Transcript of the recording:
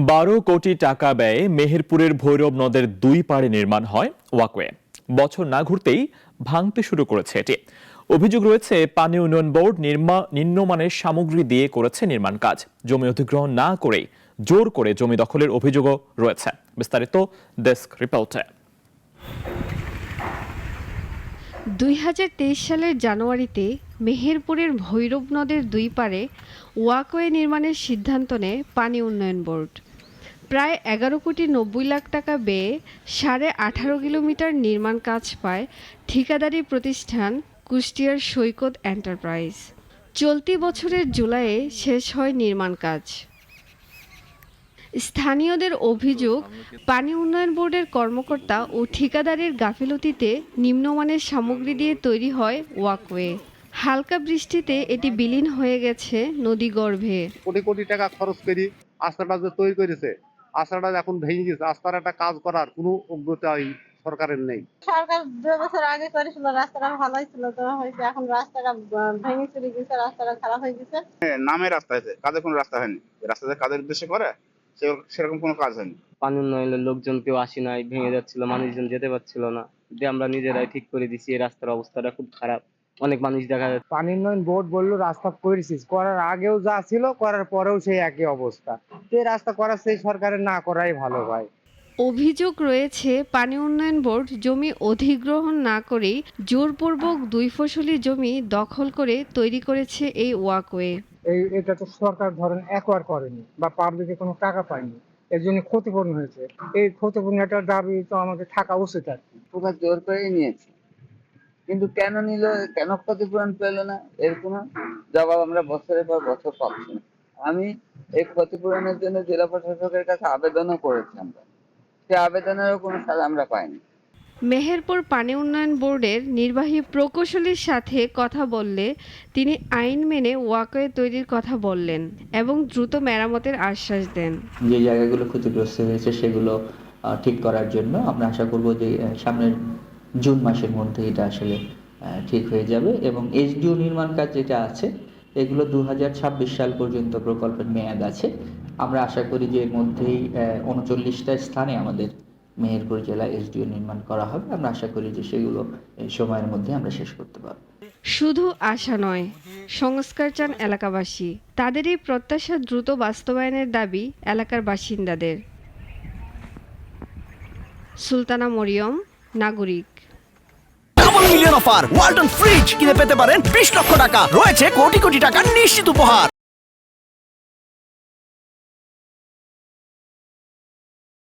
12 কোটি টাকা ব্যয়ে মেহেরপুরের ভৈরব নদের দুই পাড়ে নির্মাণ হয় ওয়াকওয়ে। বছর না ঘুরতেই ভাঙতে শুরু করেছে এটি। অভিযোগ রয়েছে পানি উন্নয়ন বোর্ড নিম্নমানের সামগ্রী দিয়ে করেছে নির্মাণ কাজ। জমি অধিগ্রহণ না করেই জোর করে জমি দখলের অভিযোগও রয়েছে। বিস্তারিত ডেস্ক রিপোর্টে। 2023 সালের জানুয়ারিতে মেহেরপুরের ভৈরব নদের দুই পাড়ে ওয়াকওয়ে নির্মাণের সিদ্ধান্ত নেয় পানি উন্নয়ন বোর্ড। প্রায় 11,90,00,000 টাকা ব্যয়ে 18.5 কিলোমিটার নির্মাণ কাজ পায় ঠিকাদারি প্রতিষ্ঠান কুষ্টিয়ার সৈকত এন্টারপ্রাইজ। চলতি বছরের জুলাইয়ে শেষ হয় নির্মাণ কাজ। স্থানীয়দের অভিযোগ, পানি উন্নয়ন বোর্ডের কর্মকর্তা ও ঠিকাদারের গাফিলতিতে নিম্নমানের সামগ্রী দিয়ে তৈরি হয় ওয়াকওয়ে। হালকা বৃষ্টিতে এটি বিলীন হয়ে গেছে নদীগর্ভে। কোটি কোটি টাকা খরচ করে রাস্তাটা যে তৈরি করেছে, রাস্তাটা এখন ভেঙে গেছে। রাস্তার একটা কাজ করার কোনো অজ্ঞতা সরকারের নেই। সরকার 2 বছর আগে করেছিল, রাস্তাটা ভালোই ছিল, তো হয়েছে এখন রাস্তাটা ভেঙে চুরি গেছে, রাস্তাটা খারাপ হয়ে গেছে। নামে রাস্তা হয়েছে, কাজের কোনো রাস্তা হয়নি। রাস্তাতে কাজের উদ্দেশ্যে করে সেরকম কোনো কাজ হয়নি। পানি উন্নয়নের লোকজন কেউ আসে নাই, ভেঙে যাচ্ছিল, মানুষজন যেতে পারছিল না। যে আমরা নিজেরাই ঠিক করে দিছি। এই রাস্তার অবস্থাটা খুব খারাপ, অনেক মানুষ দেখা যাচ্ছে। পানি উন্নয়ন বোর্ড বললো রাস্তা করেছিস, করার আগেও যা ছিল করার পরেও সেই একই অবস্থা। এই রাস্তা করার সেই সরকারের না করাই ভালো ভাই। অভিযোগ রয়েছে পানি উন্নয়ন বোর্ড জমি অধিগ্রহণ না করেই জোরপূর্বক দুই ফসলি জমি দখল করে তৈরি করেছে এই ওয়াকওয়ে। এটা তো সরকার ধরেন একবার করেনি বা পাবলিকে কোনো টাকা পায়নি, এর জন্য ক্ষতিপূরণ হয়েছে। এই ক্ষতিপূরণটার দাবি তো আমাদের থাকা উচিত আর কি। প্রকাশ জোর করে নিয়েছে, কিন্তু কেন নিল, কেন ক্ষতিপূরণ পেল না, এর কোনো জবাব আমরা বছরের পর বছর পাচ্ছি না। আমি এই ক্ষতিপূরণের জন্য জেলা প্রশাসকের কাছে আবেদনও করেছি, আমরা সেই আবেদনেরও কোনো সাড়া আমরা পাইনি। মেহেরপুর পানি উন্নয়ন বোর্ডের নির্বাহী প্রকৌশলীর সাথে কথা বললে তিনি আইন মেনে ওয়াকওয়ে তৈরির কথা বললেন এবং দ্রুত মেরামতের আশ্বাস দেন। যে জায়গাগুলো ক্ষতিগ্রস্ত হয়েছে সেগুলো ঠিক করার জন্য আমরা আশা করব যে সামনের জুন মাসের মধ্যে এটা আসলে ঠিক হয়ে যাবে। এবং এইচডিও নির্মাণ কাজ যেটা আছে এগুলো 2026 সাল পর্যন্ত প্রকল্পের মেয়াদ আছে। আমরা আশা করি যে এর মধ্যেই 39টা স্থানে আমাদের মেহেরপুর জেলায় এইচডিও নির্মাণ করা হবে। আমরা আশা করি যে সেগুলো এই সময়ের মধ্যে আমরা শেষ করতে পারব। শুধু আশা নয়, সংস্কার চান এলাকাবাসী। তাদের এই প্রত্যাশা দ্রুত বাস্তবায়নের দাবি এলাকার বাসিন্দাদের। সুলতানা মরিয়ম, নাগরিক। Double million offer Walton fridge কিনে পেতে পারেন 20 লক্ষ টাকা, রয়েছে কোটি কোটি টাকার নিশ্চিত উপহার।